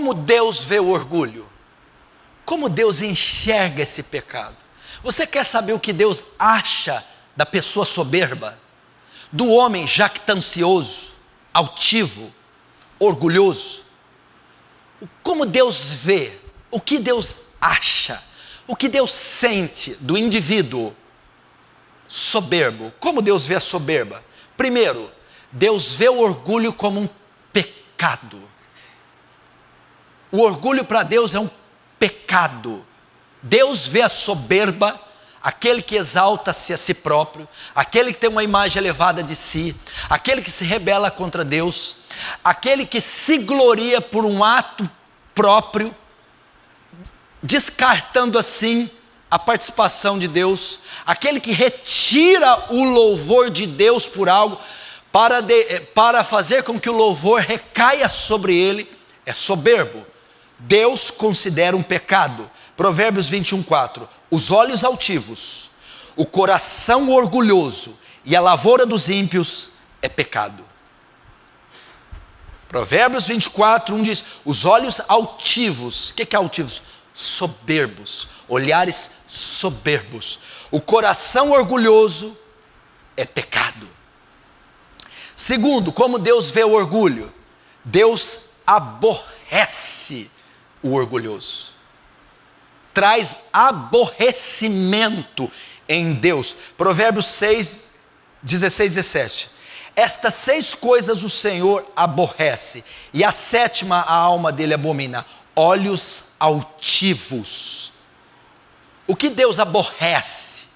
como Deus vê o orgulho? Como Deus enxerga esse pecado? Você quer saber o que Deus acha da pessoa soberba? Do homem jactancioso, altivo, orgulhoso? Como Deus vê? O que Deus acha? O que Deus sente do indivíduo soberbo? Como Deus vê a soberba? Primeiro, Deus vê o orgulho como um pecado. O orgulho para Deus é um pecado. Deus vê a soberba, aquele que exalta-se a si próprio, aquele que tem uma imagem elevada de si, aquele que se rebela contra Deus, aquele que se gloria por um ato próprio, descartando assim a participação de Deus, aquele que retira o louvor de Deus por algo, para fazer com que o louvor recaia sobre ele, é soberbo. Deus considera um pecado. Provérbios 21:4. Os olhos altivos, o coração orgulhoso e a lavoura dos ímpios é pecado. Provérbios 24:1 diz: os olhos altivos. O que é altivos? Soberbos, olhares soberbos. O coração orgulhoso é pecado. Segundo, como Deus vê o orgulho? Deus aborrece o orgulhoso. Traz aborrecimento em Deus. Provérbios 6, 16, 17. Estas 6 coisas o Senhor aborrece, e a 7ª a alma dele abomina: olhos altivos. O que Deus aborrece?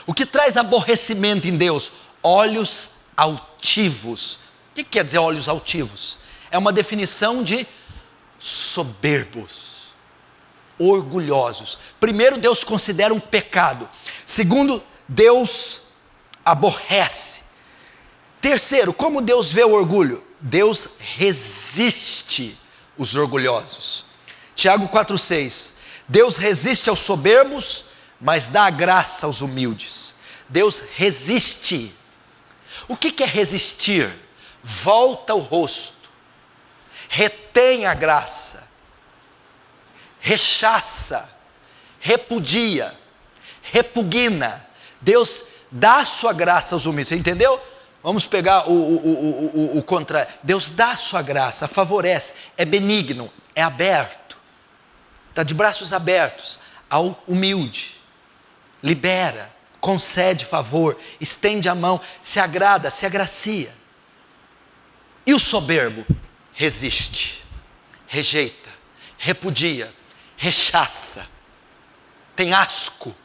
O que traz aborrecimento em Deus? Olhos altivos. O que quer dizer olhos altivos? É uma definição de soberbos, orgulhosos. Primeiro, Deus considera um pecado. Segundo, Deus aborrece. Terceiro, como Deus vê o orgulho? Deus resiste os orgulhosos. Tiago 4,6. Deus resiste aos soberbos, mas dá graça aos humildes. Deus resiste. O que é resistir? Volta o rosto, retém a graça, rechaça, repudia, repugna. Deus dá a sua graça aos humildes, entendeu? Vamos pegar o contrário. Deus dá a sua graça, favorece, é benigno, é aberto, está de braços abertos ao humilde, libera, concede favor, estende a mão, se agrada, se agracia. E o soberbo resiste, rejeita, repudia, rechaça, tem asco.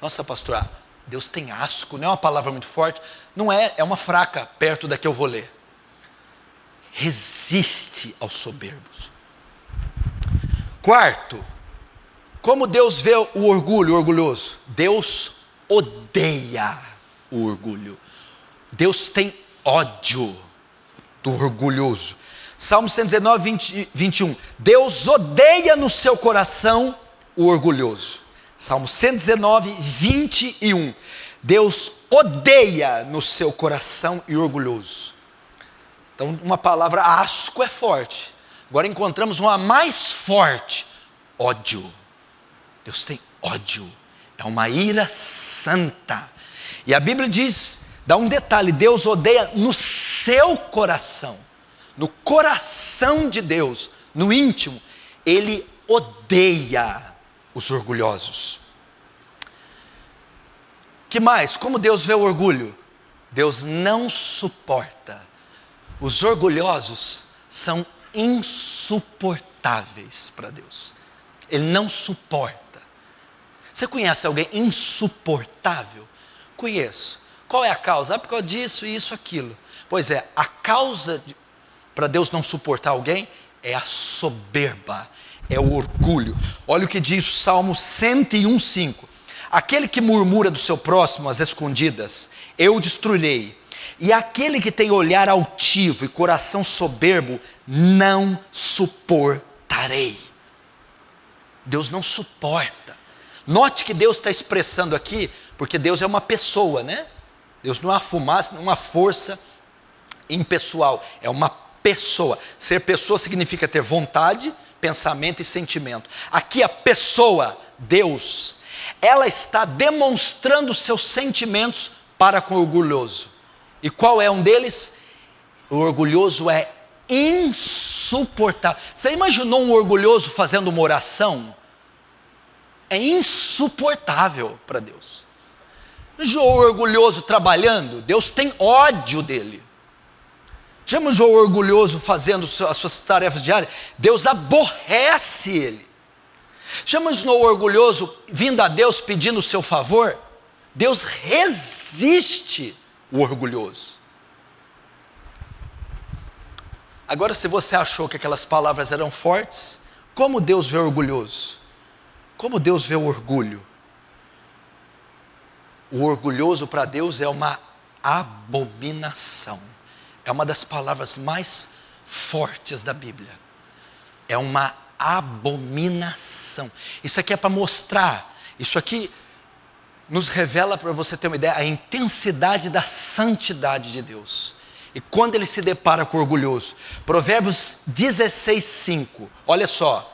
Nossa, pastor, Deus tem asco, não é uma palavra muito forte, não é, é uma fraca perto da que eu vou ler. Resiste aos soberbos. Quarto, como Deus vê o orgulho, o orgulhoso? Deus odeia o orgulho. Deus tem ódio do orgulhoso. Salmo 119, 21. Deus odeia no seu coração o orgulhoso. Salmo 119, 21. Deus odeia no seu coração o orgulhoso. Então, uma palavra asco é forte. Agora encontramos uma mais forte: ódio. Deus tem ódio. É uma ira santa. E a Bíblia diz, dá um detalhe: Deus odeia no seu coração. No coração de Deus, no íntimo, Ele odeia os orgulhosos. Que mais? Como Deus vê o orgulho? Deus não suporta. Os orgulhosos são insuportáveis para Deus. Ele não suporta. Você conhece alguém insuportável? Conheço. Qual é a causa? Por causa disso, isso, aquilo. Pois é, a causa para Deus não suportar alguém é a soberba, é o orgulho. Olha o que diz o Salmo 101:5. Aquele que murmura do seu próximo às escondidas, eu o destruirei. E aquele que tem olhar altivo e coração soberbo, não suportarei. Deus não suporta. Note que Deus está expressando aqui, porque Deus é uma pessoa, né? Deus não é uma fumaça, não é uma força impessoal, é uma pessoa. Ser pessoa significa ter vontade, pensamento e sentimento. Aqui a pessoa, Deus, ela está demonstrando seus sentimentos para com o orgulhoso. E qual é um deles? O orgulhoso é insuportável. Você imaginou um orgulhoso fazendo uma oração? É insuportável para Deus. Já o orgulhoso trabalhando, Deus tem ódio dele. Já imaginou o orgulhoso fazendo as suas tarefas diárias? Deus aborrece ele. Já imaginou o orgulhoso vindo a Deus pedindo o seu favor? Deus resiste o orgulhoso. Agora, se você achou que aquelas palavras eram fortes, como Deus vê o orgulhoso? Como Deus vê o orgulho? O orgulhoso para Deus é uma abominação. É uma das palavras mais fortes da Bíblia. É uma abominação. Isso aqui é para mostrar. Isso aqui nos revela, para você ter uma ideia, a intensidade da santidade de Deus. E quando ele se depara com o orgulhoso, Provérbios 16:5, olha só.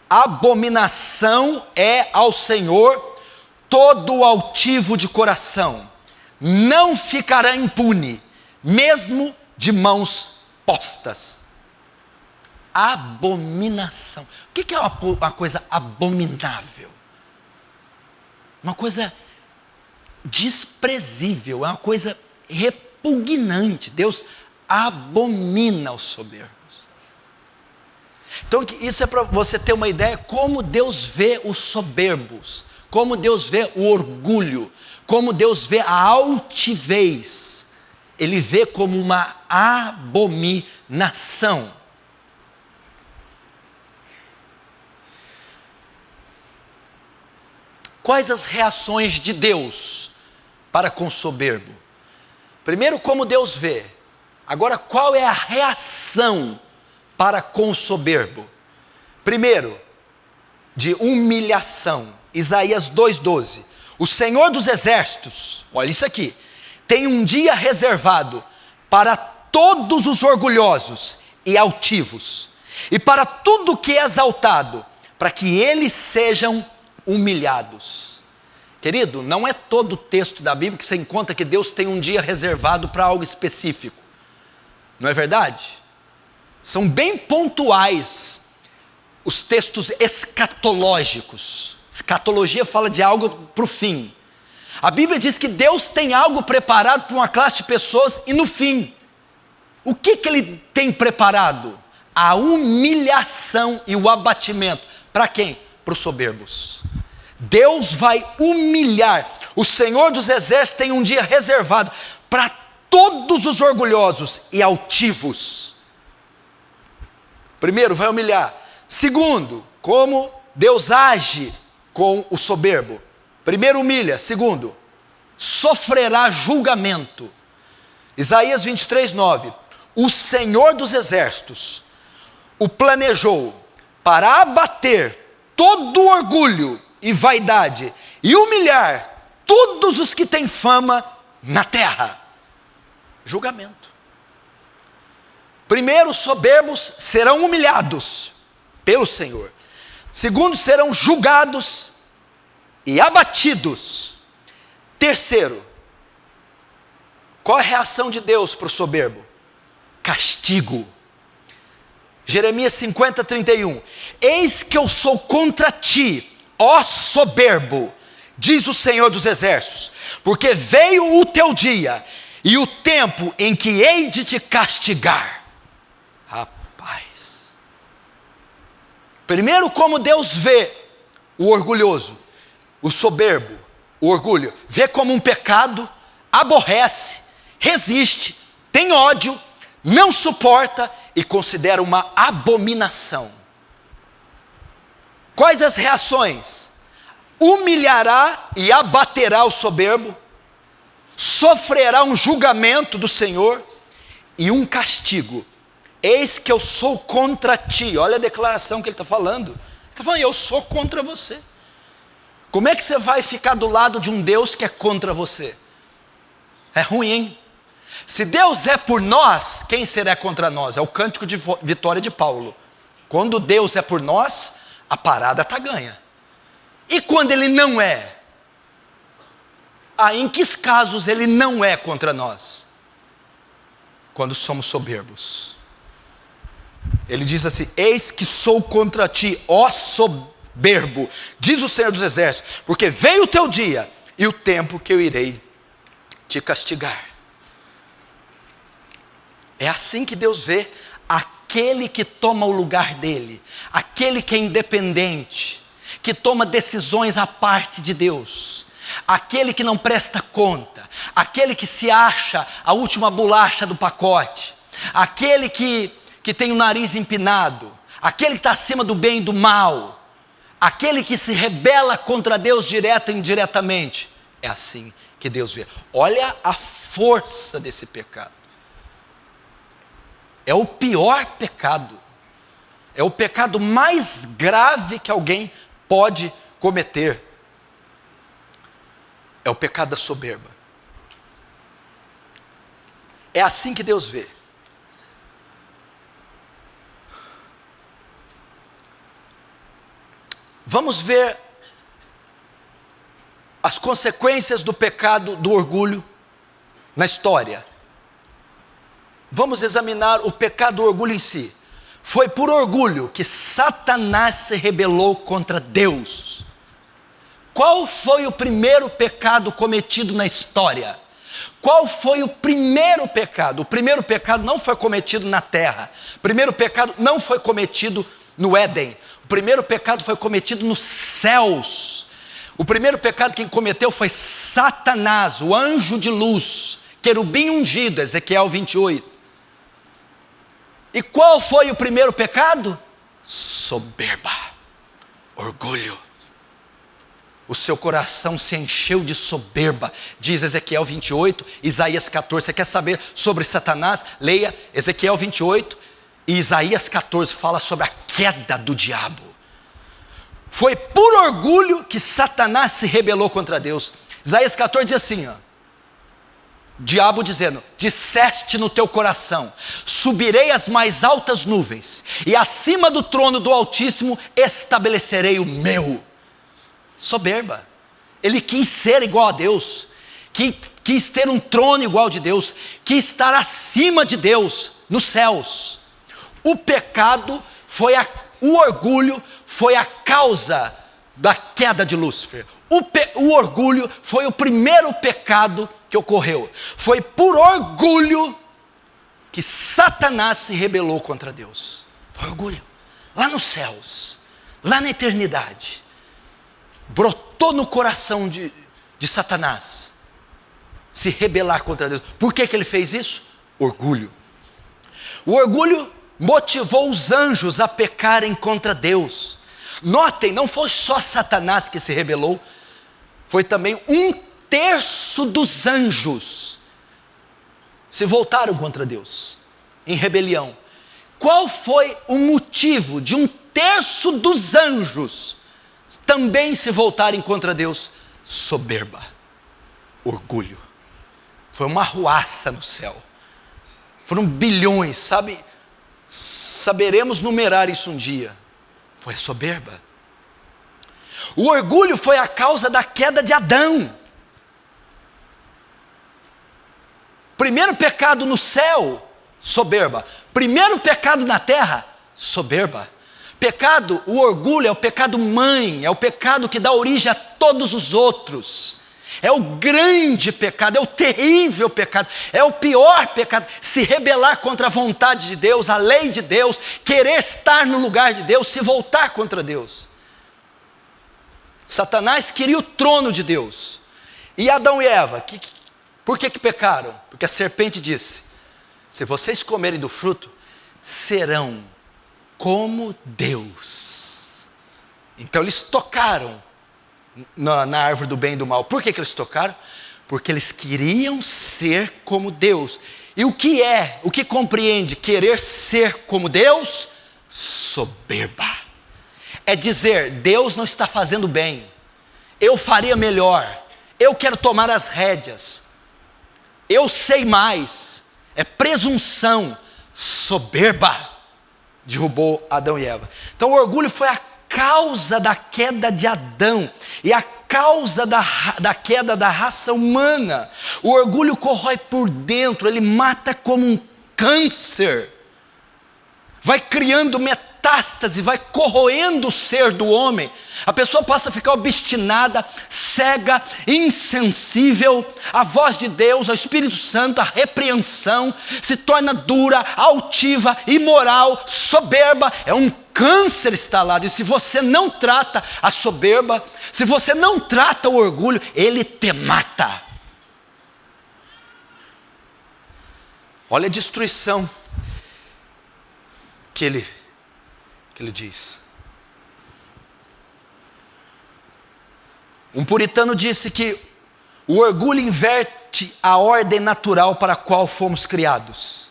Abominação é ao Senhor todo altivo de coração, não ficará impune, mesmo de mãos postas. Abominação. O que é uma coisa abominável? Uma coisa desprezível, é uma coisa repugnante. Deus abomina os soberbos. Então isso é para você ter uma ideia como Deus vê os soberbos, como Deus vê o orgulho, como Deus vê a altivez. Ele vê como uma abominação. Quais as reações de Deus para com o soberbo? Primeiro, como Deus vê. Agora, qual é a reação para com o soberbo? Primeiro, de humilhação. Isaías 2:12. O Senhor dos exércitos, olha isso aqui, tem um dia reservado para todos os orgulhosos e altivos, e para tudo que é exaltado, para que eles sejam humilhados. Querido, não é todo o texto da Bíblia que você encontra que Deus tem um dia reservado para algo específico. Não é verdade? São bem pontuais os textos escatológicos. Escatologia fala de algo para o fim. A Bíblia diz que Deus tem algo preparado para uma classe de pessoas e no fim. O que Ele tem preparado? A humilhação e o abatimento. Para quem? Para os soberbos. Deus vai humilhar. O Senhor dos exércitos tem um dia reservado para todos os orgulhosos e altivos. Primeiro, vai humilhar. Segundo, como Deus age com o soberbo. Primeiro, humilha. Segundo, sofrerá julgamento. Isaías 23:9. O Senhor dos exércitos o planejou para abater todo orgulho e vaidade e humilhar todos os que têm fama na terra. Julgamento. Primeiro, os soberbos serão humilhados pelo Senhor. Segundo, serão julgados e abatidos. Terceiro, qual é a reação de Deus para o soberbo? Castigo. Jeremias 50:31. Eis que eu sou contra ti, ó soberbo, diz o Senhor dos exércitos, porque veio o teu dia e o tempo em que hei de te castigar. Rapaz. Primeiro, como Deus vê o orgulhoso, o soberbo, o orgulho, vê como um pecado, aborrece, resiste, tem ódio, não suporta e considera uma abominação. Quais as reações? Humilhará e abaterá o soberbo, sofrerá um julgamento do Senhor e um castigo. Eis que eu sou contra ti. Olha a declaração que ele está falando. Ele está falando, eu sou contra você. Como é que você vai ficar do lado de um Deus que é contra você? É ruim, hein? Se Deus é por nós, quem será contra nós? É o cântico de vitória de Paulo. Quando Deus é por nós, a parada está ganha. E quando Ele não é? Em que casos Ele não é contra nós? Quando somos soberbos. Ele diz assim: eis que sou contra ti, ó soberbo, diz o Senhor dos Exércitos, porque veio o teu dia e o tempo que eu irei te castigar. É assim que Deus vê aquele que toma o lugar dele, aquele que é independente, que toma decisões à parte de Deus, aquele que não presta conta, aquele que se acha a última bolacha do pacote, aquele que tem o nariz empinado, aquele que está acima do bem e do mal, aquele que se rebela contra Deus direta e indiretamente. É assim que Deus vê. Olha a força desse pecado. É o pior pecado. É o pecado mais grave que alguém pode cometer. É o pecado da soberba. É assim que Deus vê. Vamos ver as consequências do pecado do orgulho na história. Vamos examinar o pecado do orgulho em si. Foi por orgulho que Satanás se rebelou contra Deus. Qual foi o primeiro pecado cometido na história? Qual foi o primeiro pecado? O primeiro pecado não foi cometido na terra. O primeiro pecado não foi cometido no Éden. O primeiro pecado foi cometido nos céus. O primeiro pecado quem cometeu foi Satanás, o anjo de luz, querubim ungido, Ezequiel 28. E qual foi o primeiro pecado? Soberba, orgulho. O seu coração se encheu de soberba, diz Ezequiel 28, Isaías 14. Você quer saber sobre Satanás? Leia Ezequiel 28 e Isaías 14, fala sobre a queda do diabo. Foi por orgulho que Satanás se rebelou contra Deus. Isaías 14 diz assim, diabo dizendo: disseste no teu coração, subirei as mais altas nuvens, e acima do trono do Altíssimo estabelecerei o meu. Soberba. Ele quis ser igual a Deus, quis ter um trono igual de Deus, quis estar acima de Deus, nos céus. O pecado foi o orgulho foi a causa da queda de Lúcifer. O orgulho foi o primeiro pecado que ocorreu. Foi por orgulho que Satanás se rebelou contra Deus. Foi orgulho. Lá nos céus, lá na eternidade, brotou no coração de Satanás se rebelar contra Deus. Por que ele fez isso? Orgulho. O orgulho motivou os anjos a pecarem contra Deus. Notem, não foi só Satanás que se rebelou, foi também 1/3 dos anjos se voltaram contra Deus, em rebelião. Qual foi o motivo de 1/3 dos anjos também se voltarem contra Deus? Soberba, orgulho. Foi uma arruaça no céu. Foram bilhões, saberemos numerar isso um dia. Foi a soberba. O orgulho foi a causa da queda de Adão. Primeiro pecado no céu, soberba. Primeiro pecado na terra, soberba. Pecado, o orgulho é o pecado mãe, é o pecado que dá origem a todos os outros. É o grande pecado, é o terrível pecado, é o pior pecado. Se rebelar contra a vontade de Deus, a lei de Deus, querer estar no lugar de Deus, se voltar contra Deus. Satanás queria o trono de Deus. E Adão e Eva, por que pecaram? Porque a serpente disse: se vocês comerem do fruto, serão como Deus. Então eles tocaram na árvore do bem e do mal. Por que eles tocaram? Porque eles queriam ser como Deus. E o que compreende querer ser como Deus? Soberba. É dizer: Deus não está fazendo bem, eu faria melhor, eu quero tomar as rédeas, eu sei mais, é presunção, soberba, derrubou Adão e Eva. Então o orgulho foi a causa da queda de Adão e a causa da queda da raça humana. O orgulho corrói por dentro, ele mata como um câncer, vai criando metástase, vai corroendo o ser do homem. A pessoa passa a ficar obstinada, cega, insensível à voz de Deus, ao Espírito Santo, à repreensão, se torna dura, altiva, imoral, soberba. É um câncer instalado. E se você não trata a soberba, se você não trata o orgulho, ele te mata. Olha a destruição que ele diz. Um puritano disse que o orgulho inverte a ordem natural para a qual fomos criados.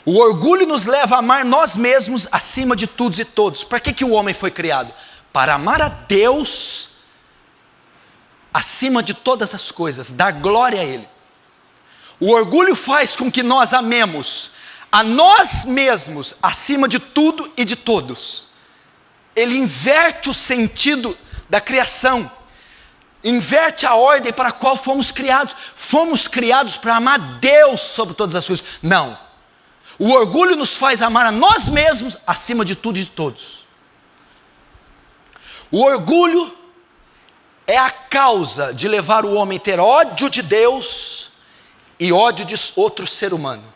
O orgulho nos leva a amar nós mesmos acima de todos e todos. Para que o homem foi criado? Para amar a Deus acima de todas as coisas, dar glória a Ele. O orgulho faz com que nós amemos a nós mesmos acima de tudo e de todos. Ele inverte o sentido da criação, inverte a ordem para a qual fomos criados. Fomos criados para amar Deus sobre todas as coisas. Não. O orgulho nos faz amar a nós mesmos acima de tudo e de todos. O orgulho é a causa de levar o homem a ter ódio de Deus e ódio de outro ser humano.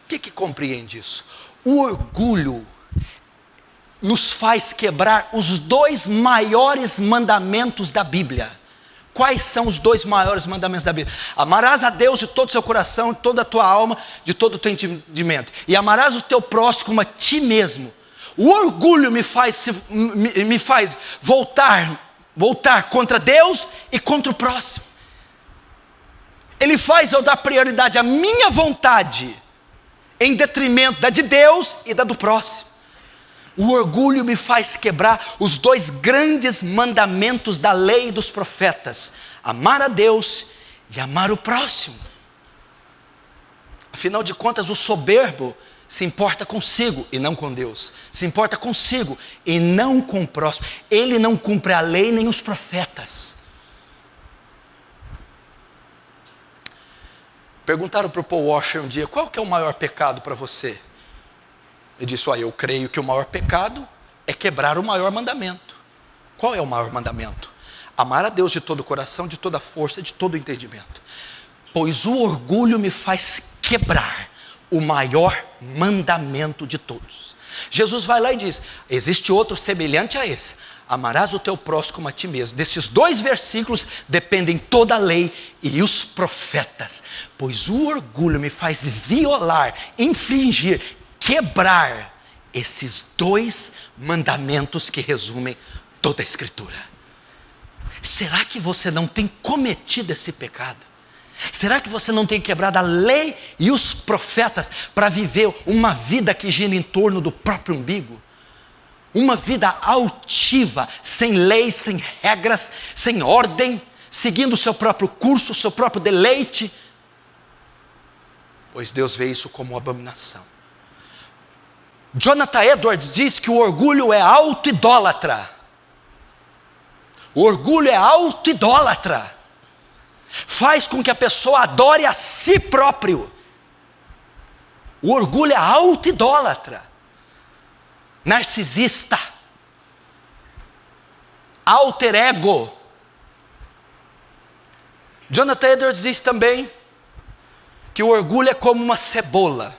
O que compreende isso? O orgulho nos faz quebrar os 2 maiores mandamentos da Bíblia. Quais são os 2 maiores mandamentos da Bíblia? Amarás a Deus de todo o seu coração, de toda a tua alma, de todo o teu entendimento. E amarás o teu próximo como a ti mesmo. O orgulho me faz voltar contra Deus e contra o próximo. Ele faz eu dar prioridade à minha vontade em detrimento da de Deus e da do próximo. O orgulho me faz quebrar os 2 grandes mandamentos da lei e dos profetas: amar a Deus e amar o próximo. Afinal de contas, o soberbo se importa consigo e não com Deus, se importa consigo e não com o próximo. Ele não cumpre a lei nem os profetas. Perguntaram para o Paul Washer um dia: qual que é o maior pecado para você? Ele disse: eu creio que o maior pecado é quebrar o maior mandamento. Qual é o maior mandamento? Amar a Deus de todo o coração, de toda a força, de todo o entendimento. Pois o orgulho me faz quebrar o maior mandamento de todos. Jesus vai lá e diz: existe outro semelhante a esse: amarás o teu próximo como a ti mesmo. Desses 2 versículos dependem toda a lei e os profetas. Pois o orgulho me faz violar, infringir, quebrar esses 2 mandamentos que resumem toda a Escritura. Será que você não tem cometido esse pecado? Será que você não tem quebrado a lei e os profetas para viver uma vida que gira em torno do próprio umbigo? Uma vida altiva, sem leis, sem regras, sem ordem, seguindo o seu próprio curso, o seu próprio deleite? Pois Deus vê isso como abominação. Jonathan Edwards diz que o orgulho é auto-idólatra. O orgulho é auto-idólatra. Faz com que a pessoa adore a si próprio. O orgulho é auto-idólatra, narcisista, alter ego. Jonathan Edwards diz também que o orgulho é como uma cebola.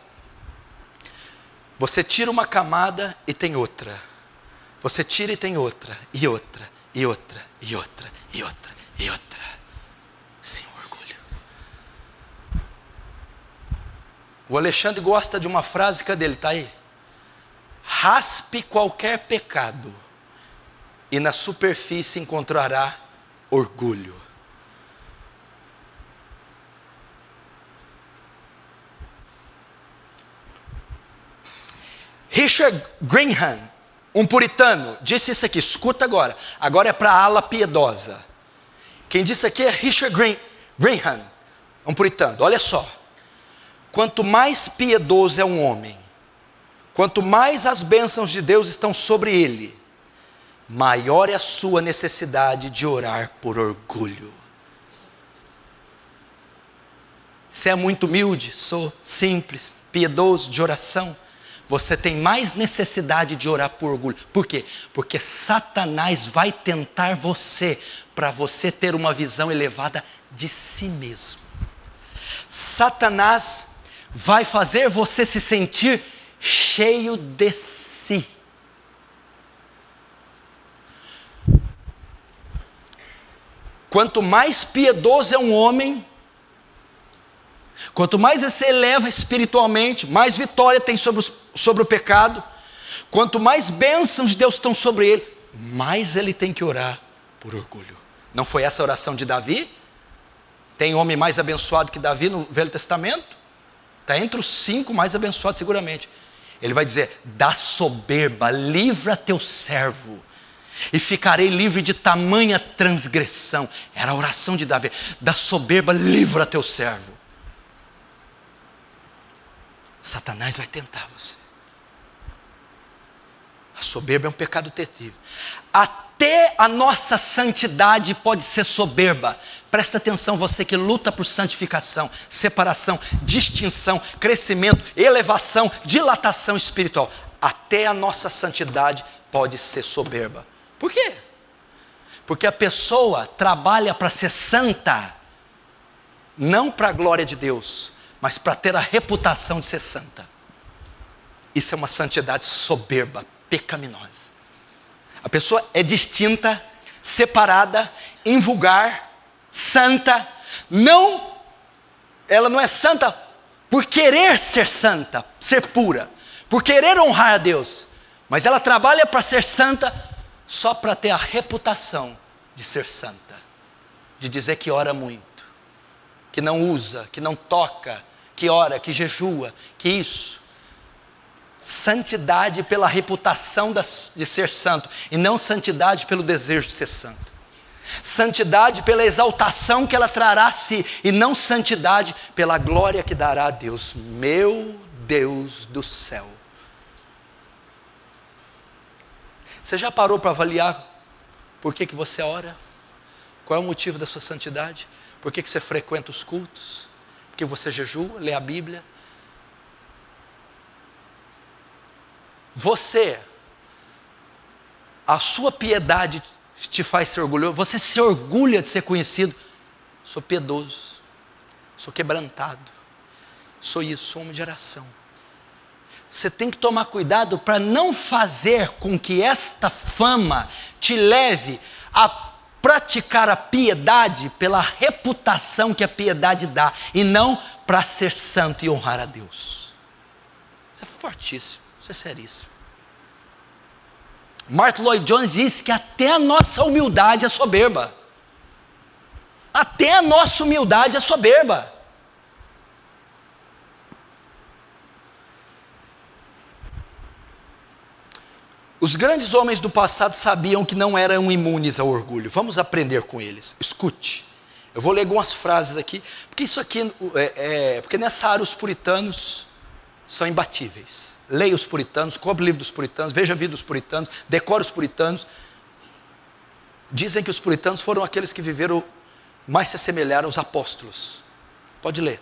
Você tira uma camada e tem outra. Você tira e tem outra, e outra, e outra, e outra, e outra, e outra. Sim, o orgulho. O Alexandre gosta de uma frase, cadê ele? Está aí. Raspe qualquer pecado e na superfície encontrará orgulho. Richard Graham, um puritano, disse isso aqui, escuta agora. Agora é para a ala piedosa. Quem disse aqui é Richard Graham, um puritano. Olha só. quanto mais piedoso é um homem, quanto mais as bênçãos de Deus estão sobre ele, maior é a sua necessidade de orar por orgulho. Você é muito humilde, sou simples, piedoso, de oração. Você tem mais necessidade de orar por orgulho. Por quê? Porque Satanás vai tentar você, para você ter uma visão elevada de si mesmo. Satanás vai fazer você se sentir cheio de si. Quanto mais piedoso é um homem, quanto mais ele se eleva espiritualmente, mais vitória tem sobre o pecado, quanto mais bênçãos de Deus estão sobre ele, mais ele tem que orar por orgulho. Não foi essa a oração de Davi? Tem homem mais abençoado que Davi no Velho Testamento? Está entre os 5 mais abençoados seguramente. Ele vai dizer: da soberba livra teu servo, e ficarei livre de tamanha transgressão. Era a oração de Davi. Da soberba livra teu servo. Satanás vai tentar você. A soberba é um pecado terrível. Até a nossa santidade pode ser soberba. Presta atenção, você que luta por santificação, separação, distinção, crescimento, elevação, dilatação espiritual. Até a nossa santidade pode ser soberba. Por quê? Porque a pessoa trabalha para ser santa, não para a glória de Deus, mas para ter a reputação de ser santa. Isso é uma santidade soberba, pecaminosa. A pessoa é distinta, separada, invulgar, santa. Não, ela não é santa por querer ser santa, ser pura, por querer honrar a Deus, mas ela trabalha para ser santa só para ter a reputação de ser santa, de dizer que ora muito, que não usa, que não toca, que ora, que jejua, que isso. Santidade pela reputação de ser santo, e não santidade pelo desejo de ser santo. Santidade pela exaltação que ela trará a si, e não santidade pela glória que dará a Deus. Meu Deus do céu. Você já parou para avaliar por que você ora? Qual é o motivo da sua santidade? Por que você frequenta os cultos? Porque você jejua, lê a Bíblia? A sua piedade te faz ser orgulhoso. Você se orgulha de ser conhecido. Sou piedoso, sou quebrantado, sou isso, sou homem de oração. Você tem que tomar cuidado para não fazer com que esta fama te leve a praticar a piedade pela reputação que a piedade dá, e não para ser santo e honrar a Deus. Isso é fortíssimo, isso é seríssimo. Martin Lloyd Jones disse que até a nossa humildade é soberba. Até a nossa humildade é soberba. Os grandes homens do passado sabiam que não eram imunes ao orgulho. Vamos aprender com eles. Escute. Eu vou ler algumas frases aqui, porque isso aqui porque nessa área os puritanos são imbatíveis. Leia os puritanos, compre o livro dos puritanos, veja a vida dos puritanos, decore os puritanos. Dizem que os puritanos foram aqueles que viveram, mais se assemelharam aos apóstolos. Pode ler.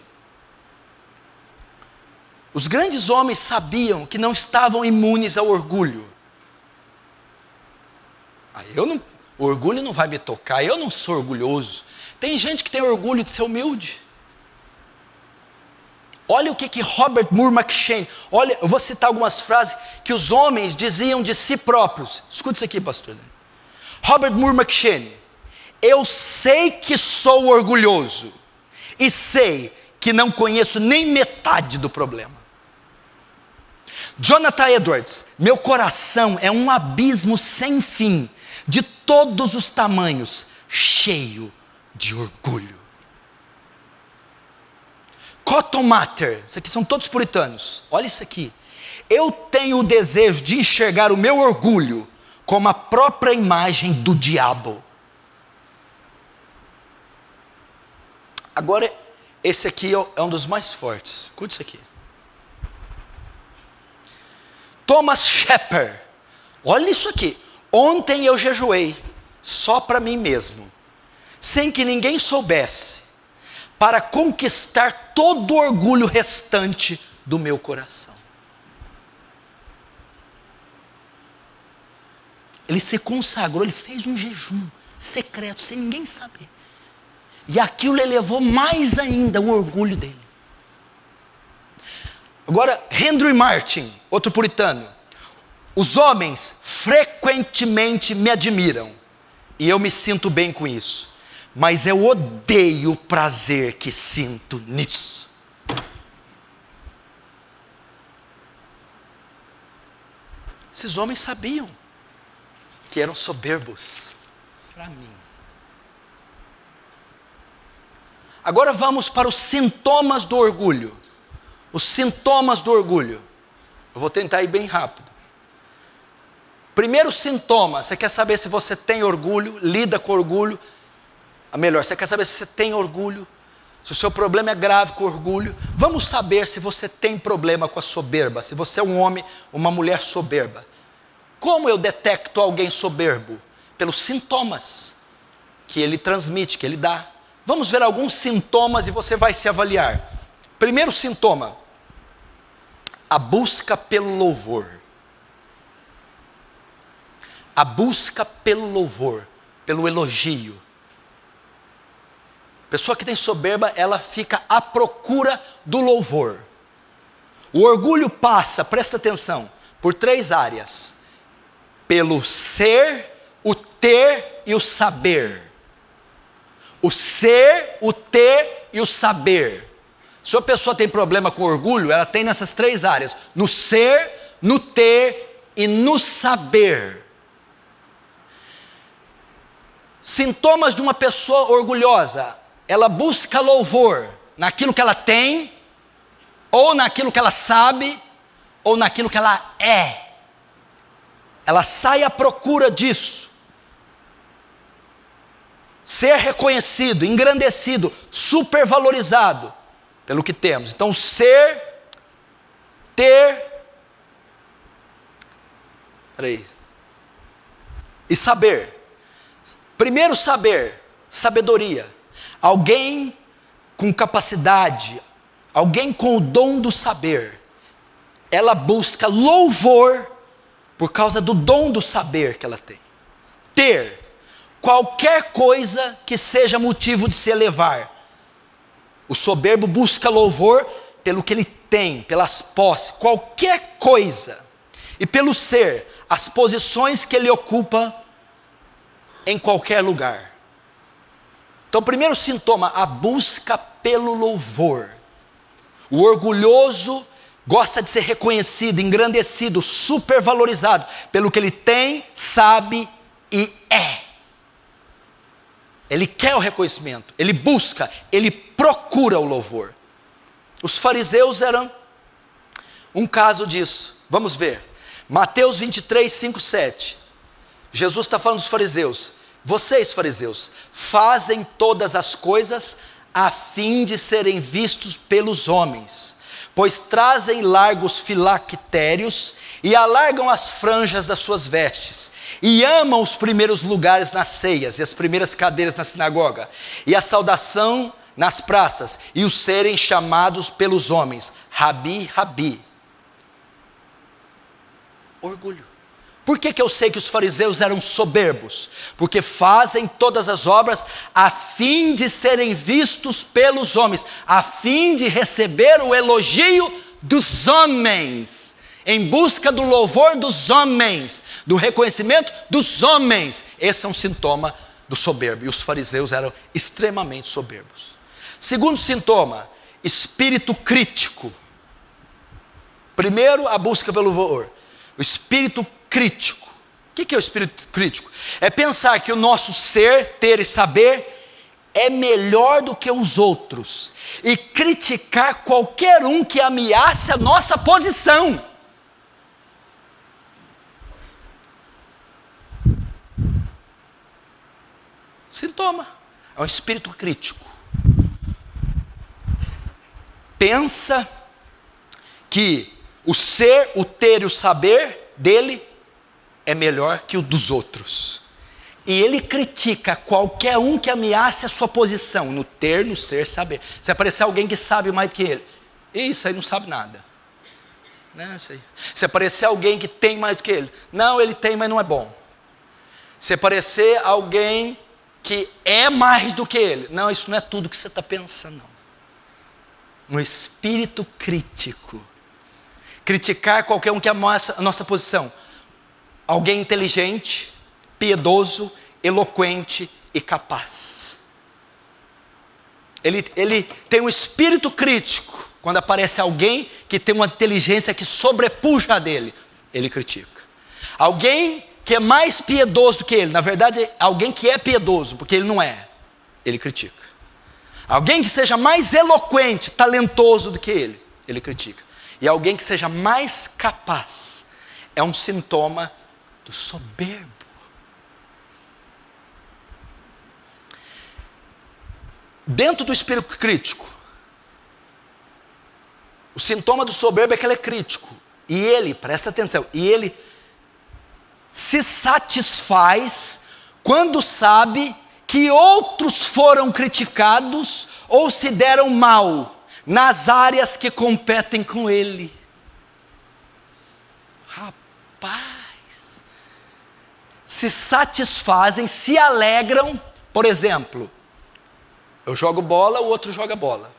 Os grandes homens sabiam que não estavam imunes ao orgulho. O orgulho não vai me tocar, eu não sou orgulhoso. Tem gente que tem orgulho de ser humilde. Olha o que Robert Moore McCheyne, olha, eu vou citar algumas frases que os homens diziam de si próprios. Escute isso aqui, pastor. Robert Moore McCheyne: eu sei que sou orgulhoso, e sei que não conheço nem metade do problema. Jonathan Edwards: meu coração é um abismo sem fim, de todos os tamanhos, cheio de orgulho. Cotton Mather, isso aqui são todos puritanos, olha isso aqui: eu tenho o desejo de enxergar o meu orgulho como a própria imagem do diabo. Agora, Esse aqui é um dos mais fortes. Escuta isso aqui. Thomas Shepard. Olha isso aqui. Ontem eu jejuei só para mim mesmo, sem que ninguém soubesse, para conquistar todo o orgulho restante do meu coração. Ele se consagrou, ele fez um jejum secreto, sem ninguém saber. E aquilo elevou mais ainda o orgulho dele. Agora, Henry Martyn, outro puritano. Os homens frequentemente me admiram, e eu me sinto bem com isso. Mas eu odeio o prazer que sinto nisso. Esses homens sabiam que eram soberbos para mim. Agora vamos para os sintomas do orgulho. Os sintomas do orgulho. Eu vou tentar ir bem rápido. Primeiro sintoma, você quer saber se você tem orgulho, lida com orgulho. Melhor, você quer saber se você tem orgulho, se o seu problema é grave com orgulho. Vamos saber se você tem problema com a soberba, se você é um homem, uma mulher soberba. Como eu detecto alguém soberbo? Pelos sintomas que ele transmite, que ele dá. Vamos ver alguns sintomas e você vai se avaliar. Primeiro sintoma, a busca pelo louvor. A busca pelo louvor, pelo elogio. Pessoa que tem soberba, ela fica à procura do louvor. O orgulho passa, presta atenção, por 3 áreas. Pelo ser, o ter e o saber. O ser, o ter e o saber. Se a pessoa tem problema com orgulho, ela tem nessas 3 áreas. No ser, no ter e no saber. Sintomas de uma pessoa orgulhosa. Ela busca louvor naquilo que ela tem, ou naquilo que ela sabe, ou naquilo que ela é. Ela sai à procura disso. Ser reconhecido, engrandecido, supervalorizado pelo que temos. Então, ser, ter, e saber. Primeiro saber, sabedoria. Alguém com capacidade, alguém com o dom do saber, ela busca louvor por causa do dom do saber que ela tem. Ter, qualquer coisa que seja motivo de se elevar. O soberbo busca louvor pelo que ele tem, pelas posses, qualquer coisa. E pelo ser, as posições que ele ocupa em qualquer lugar. Então, o primeiro sintoma, a busca pelo louvor. O orgulhoso gosta de ser reconhecido, engrandecido, supervalorizado pelo que ele tem, sabe e é. Ele quer o reconhecimento, ele busca, ele procura o louvor. Os fariseus eram um caso disso. Vamos ver. Mateus 23, 5, 7. Jesus está falando dos fariseus. Vocês, fariseus, fazem todas as coisas a fim de serem vistos pelos homens, pois trazem largos filactérios e alargam as franjas das suas vestes, e amam os primeiros lugares nas ceias, e as primeiras cadeiras na sinagoga, e a saudação nas praças, e os serem chamados pelos homens, Rabi, Rabi. Orgulho. Por que eu sei que os fariseus eram soberbos? Porque fazem todas as obras a fim de serem vistos pelos homens, a fim de receber o elogio dos homens, em busca do louvor dos homens, do reconhecimento dos homens. Esse é um sintoma do soberbo, e os fariseus eram extremamente soberbos. Segundo sintoma, espírito crítico. Primeiro, a busca pelo louvor. O espírito crítico. O que é o espírito crítico? É pensar que o nosso ser, ter e saber é melhor do que os outros, e criticar qualquer um que ameace a nossa posição. Sintoma. É um espírito crítico. pensa que o ser, o ter e o saber dele é melhor que o dos outros. E ele critica qualquer um que ameace a sua posição no ter, no ser, saber. Se aparecer alguém que sabe mais do que ele, isso aí não sabe nada. Não, isso aí. Se aparecer alguém que tem mais do que ele, não, ele tem, mas não é bom. Se aparecer alguém que é mais do que ele, não, isso não é tudo que você está pensando, não. Um espírito crítico. Criticar qualquer um que ameaça a nossa posição. Alguém inteligente, piedoso, eloquente e capaz. Ele tem um espírito crítico. Quando aparece alguém que tem uma inteligência que sobrepuja a dele, ele critica. Alguém que é mais piedoso do que ele, na verdade, alguém que é piedoso, porque ele não é, ele critica. Alguém que seja mais eloquente, talentoso do que ele critica. E alguém que seja mais capaz, é um sintoma do soberbo. Dentro do espírito crítico, o sintoma do soberbo é que ele é crítico. E ele, presta atenção, e ele se satisfaz quando sabe que outros foram criticados ou se deram mal nas áreas que competem com ele. Rapaz, se satisfazem, se alegram. Por exemplo, eu jogo bola, o outro joga bola.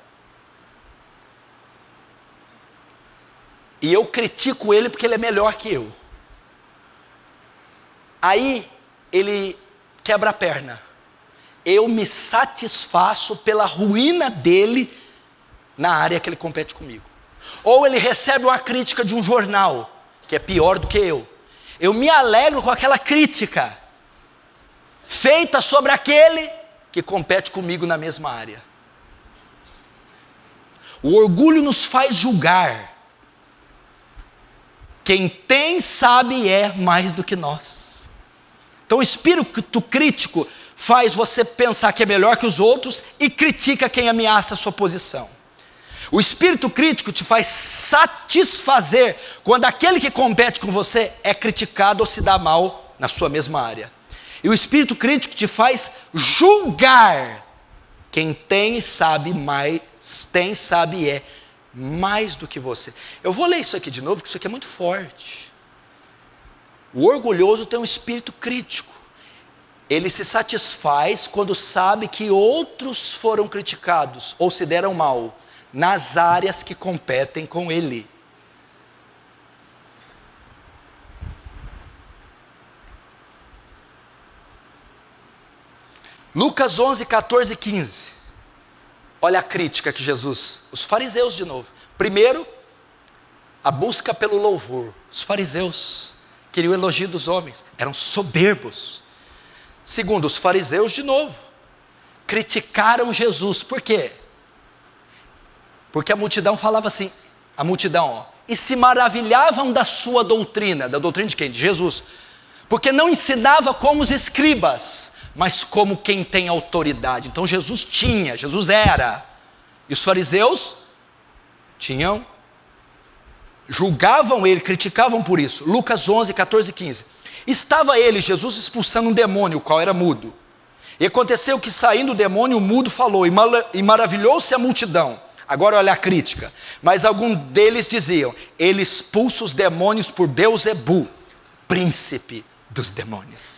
E eu critico ele porque ele é melhor que eu. Aí ele quebra a perna. Eu me satisfaço pela ruína dele na área que ele compete comigo. Ou ele recebe uma crítica de um jornal, que é pior do que eu. Eu me alegro com aquela crítica feita sobre aquele que compete comigo na mesma área. O orgulho nos faz julgar. Quem tem, sabe e é mais do que nós. Então o espírito crítico faz você pensar que é melhor que os outros e critica quem ameaça a sua posição. O espírito crítico te faz satisfazer quando aquele que compete com você é criticado ou se dá mal na sua mesma área. E o espírito crítico te faz julgar quem tem, sabe mais, tem, sabe e é mais do que você. Eu vou ler isso aqui de novo, porque isso aqui é muito forte. O orgulhoso tem um espírito crítico. Ele se satisfaz quando sabe que outros foram criticados ou se deram mal nas áreas que competem com ele. Lucas 11, 14 e 15. Olha a crítica que Jesus, os fariseus de novo. Primeiro, a busca pelo louvor. Os fariseus queriam o elogio dos homens, eram soberbos. Segundo, os fariseus de novo criticaram Jesus. Por quê? Porque a multidão falava assim, e se maravilhavam da sua doutrina. Da doutrina de quem? De Jesus. Porque não ensinava como os escribas, mas como quem tem autoridade. Então Jesus era. E os fariseus julgavam ele, criticavam por isso. Lucas 11, 14 e 15. Estava ele, Jesus, expulsando um demônio, o qual era mudo. E aconteceu que, saindo o demônio, o mudo falou, e maravilhou-se a multidão. Agora olha a crítica. Mas alguns deles diziam, ele expulsa os demônios por Beelzebu, príncipe dos demônios.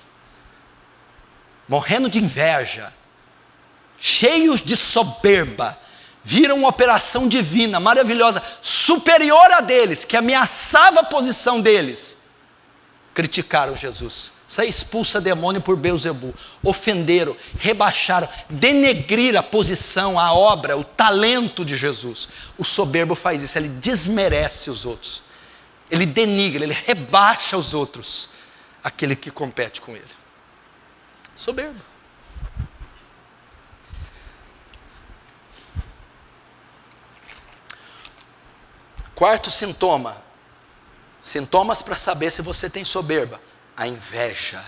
Morrendo de inveja, cheios de soberba, viram uma operação divina, maravilhosa, superior a deles, que ameaçava a posição deles. Criticaram Jesus. Você expulsa demônio por Beelzebu. Ofenderam, rebaixaram, denegriram a posição, a obra, o talento de Jesus. O soberbo faz isso, ele desmerece os outros. Ele denigra, ele rebaixa os outros, aquele que compete com ele. Soberbo. Quarto sintoma. Sintomas para saber se você tem soberba. A inveja.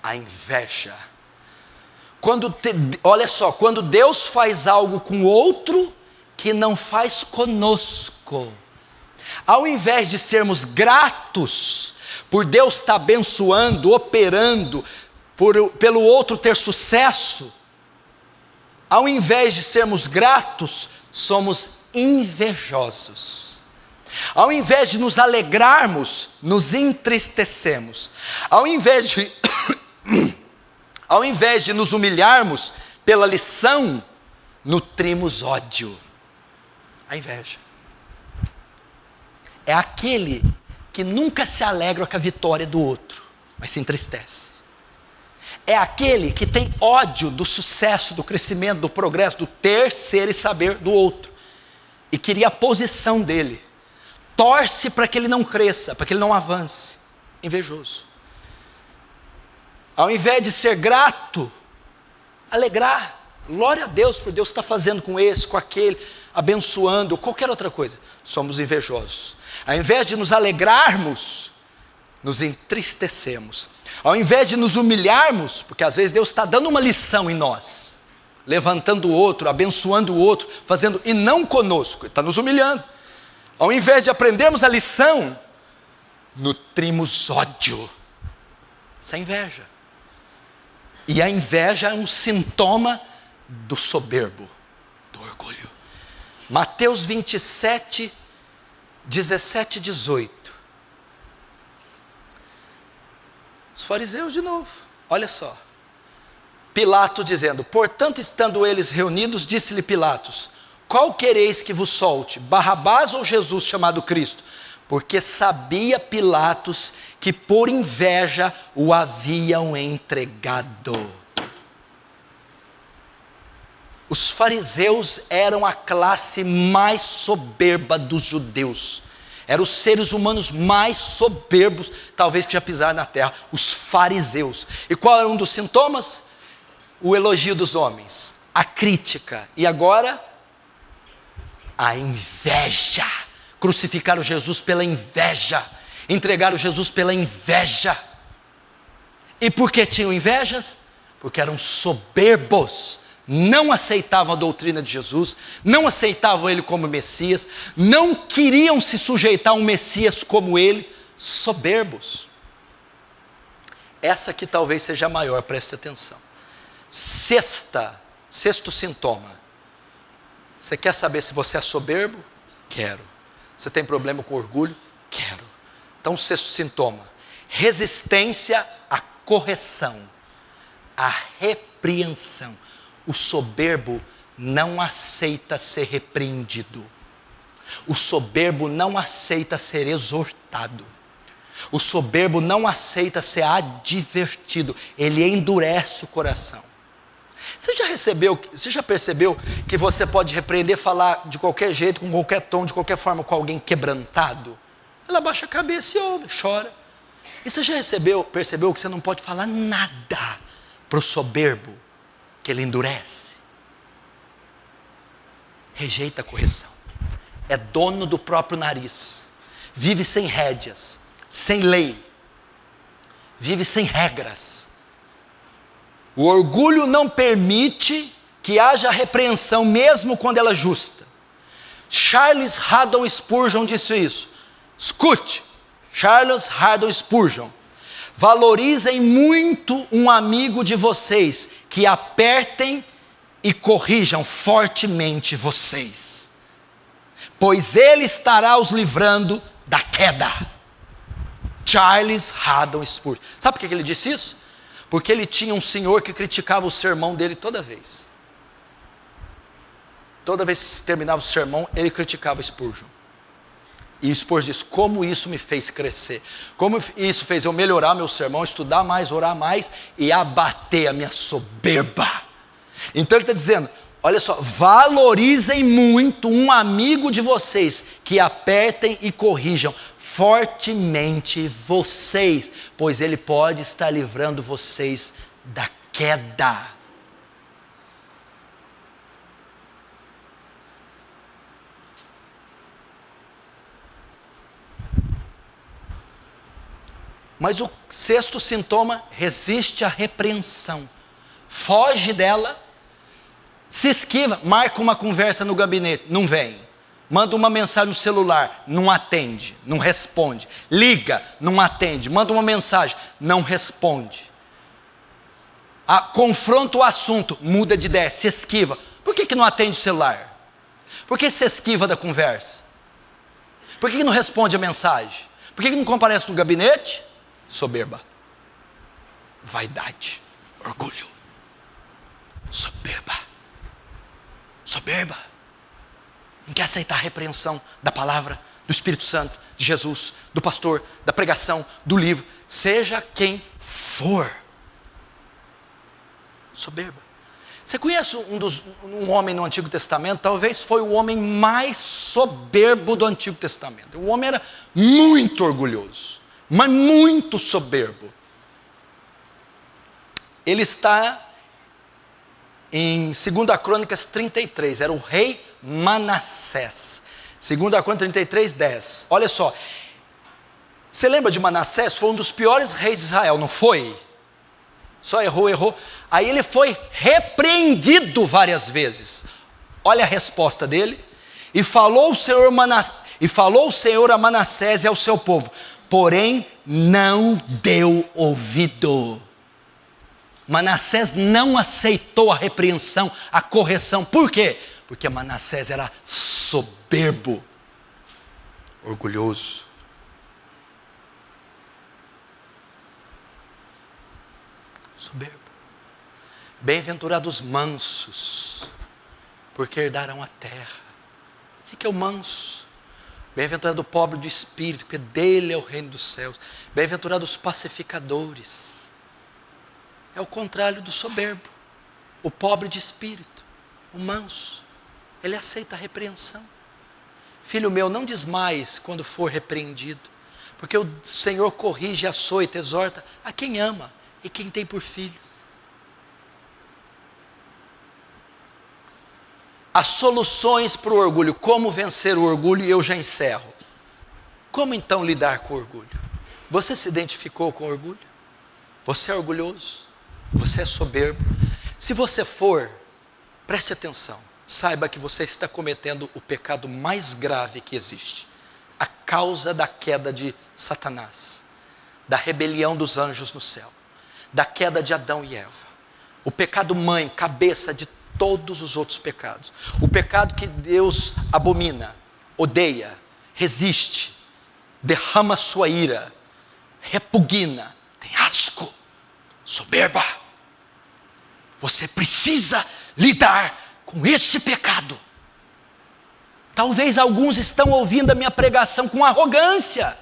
A inveja. Olha só, quando Deus faz algo com outro, que não faz conosco. Ao invés de sermos gratos por Deus estar abençoando, operando, pelo outro ter sucesso, ao invés de sermos gratos, somos invejosos. Ao invés de nos alegrarmos, nos entristecemos. Ao invés de nos humilharmos pela lição, nutrimos ódio. A inveja é aquele que nunca se alegra com a vitória do outro, mas se entristece. É aquele que tem ódio do sucesso, do crescimento, do progresso, do ter, ser e saber do outro, e queria a posição dele. Torce para que ele não cresça, para que ele não avance. Invejoso. Ao invés de ser grato, alegrar. Glória a Deus por Deus estar fazendo com esse, com aquele, abençoando, qualquer outra coisa. Somos invejosos. Ao invés de nos alegrarmos, nos entristecemos. Ao invés de nos humilharmos, porque às vezes Deus está dando uma lição em nós, levantando o outro, abençoando o outro, fazendo, e não conosco, Ele está nos humilhando. Ao invés de aprendermos a lição, nutrimos ódio. Isso é inveja. E a inveja é um sintoma do soberbo, do orgulho. Mateus 27, 17 e 18. Os fariseus de novo, olha só. Pilatos dizendo, portanto, estando eles reunidos, disse-lhe Pilatos, qual quereis que vos solte, Barrabás ou Jesus chamado Cristo? Porque sabia Pilatos que por inveja o haviam entregado. Os fariseus eram a classe mais soberba dos judeus. Eram os seres humanos mais soberbos, talvez que já pisaram na terra, os fariseus. E qual era um dos sintomas? O elogio dos homens, a crítica. E agora, a inveja. Crucificaram Jesus pela inveja. Entregaram Jesus pela inveja. E por que tinham invejas? Porque eram soberbos. Não aceitavam a doutrina de Jesus, não aceitavam Ele como Messias, não queriam se sujeitar a um Messias como Ele, soberbos. Essa aqui talvez seja a maior, preste atenção. Sexto sintoma. Você quer saber se você é soberbo? Quero. Você tem problema com orgulho? Quero. Então, sexto sintoma, resistência à correção, à repreensão. O soberbo não aceita ser repreendido. O soberbo não aceita ser exortado. O soberbo não aceita ser advertido. Ele endurece o coração. Você já percebeu que você pode repreender, falar de qualquer jeito, com qualquer tom, de qualquer forma, com alguém quebrantado? Ela abaixa a cabeça e ouve, chora. E você já percebeu que você não pode falar nada para o soberbo, que ele endurece? Rejeita a correção. É dono do próprio nariz. Vive sem rédeas, sem lei. Vive sem regras. O orgulho não permite que haja repreensão, mesmo quando ela é justa. Charles Haddon Spurgeon disse isso. Escute, Charles Haddon Spurgeon. Valorizem muito um amigo de vocês, que apertem e corrijam fortemente vocês, pois ele estará os livrando da queda. Charles Haddon Spurgeon. Sabe por que ele disse isso? Porque ele tinha um senhor que criticava o sermão dele toda vez. Toda vez que terminava o sermão, ele criticava Spurgeon. E Spurgeon diz, como isso me fez crescer, como isso fez eu melhorar meu sermão, estudar mais, orar mais e abater a minha soberba. Então ele está dizendo, olha só, valorizem muito um amigo de vocês, que apertem e corrijam fortemente vocês, pois ele pode estar livrando vocês da queda. Mas o sexto sintoma, resiste à repreensão. Foge dela, Se esquiva, marca uma conversa no gabinete, não vem. Manda uma mensagem no celular, não atende, não responde. Liga, não atende. Manda uma mensagem, não responde. Confronta o assunto, muda de ideia, se esquiva. Por que não atende o celular? Por que se esquiva da conversa? Por que não responde a mensagem? Por que não comparece no gabinete? Soberba. Vaidade. Orgulho. Soberba. Soberba. Não quer aceitar a repreensão da palavra, do Espírito Santo, de Jesus, do pastor, da pregação, do livro, seja quem for. Soberba. Você conhece um homem no Antigo Testamento? Talvez foi o homem mais soberbo do Antigo Testamento. O homem era muito orgulhoso, mas muito soberbo. Ele está em 2 Crônicas 33, era o rei Manassés. 2 Crônicas 33, 10. Olha só, você lembra de Manassés? Foi um dos piores reis de Israel, não foi? Só errou. Aí ele foi repreendido várias vezes. Olha a resposta dele. E falou o Senhor a Manassés e ao seu povo, porém não deu ouvido. Manassés não aceitou a repreensão, a correção. Por quê? Porque Manassés era soberbo, orgulhoso. Soberbo. Bem-aventurados mansos, porque herdarão a terra. O que é o manso? Bem-aventurado o pobre de espírito, porque dele é o reino dos céus. Bem-aventurados os pacificadores. É o contrário do soberbo. O pobre de espírito, o manso, ele aceita a repreensão. Filho meu, não desmaies quando for repreendido, porque o Senhor corrige, açoita, exorta a quem ama e quem tem por filho. As soluções para o orgulho, como vencer o orgulho, e eu já encerro. Como então lidar com o orgulho? Você se identificou com o orgulho? Você é orgulhoso? Você é soberbo? Se você for, preste atenção, saiba que você está cometendo o pecado mais grave que existe. A causa da queda de Satanás, da rebelião dos anjos no céu, da queda de Adão e Eva. O pecado mãe, cabeça de todos os outros pecados. O pecado que Deus abomina, odeia, resiste, derrama sua ira, repugna, tem asco, soberba. Você precisa lidar com esse pecado. Talvez alguns estão ouvindo a minha pregação com arrogância.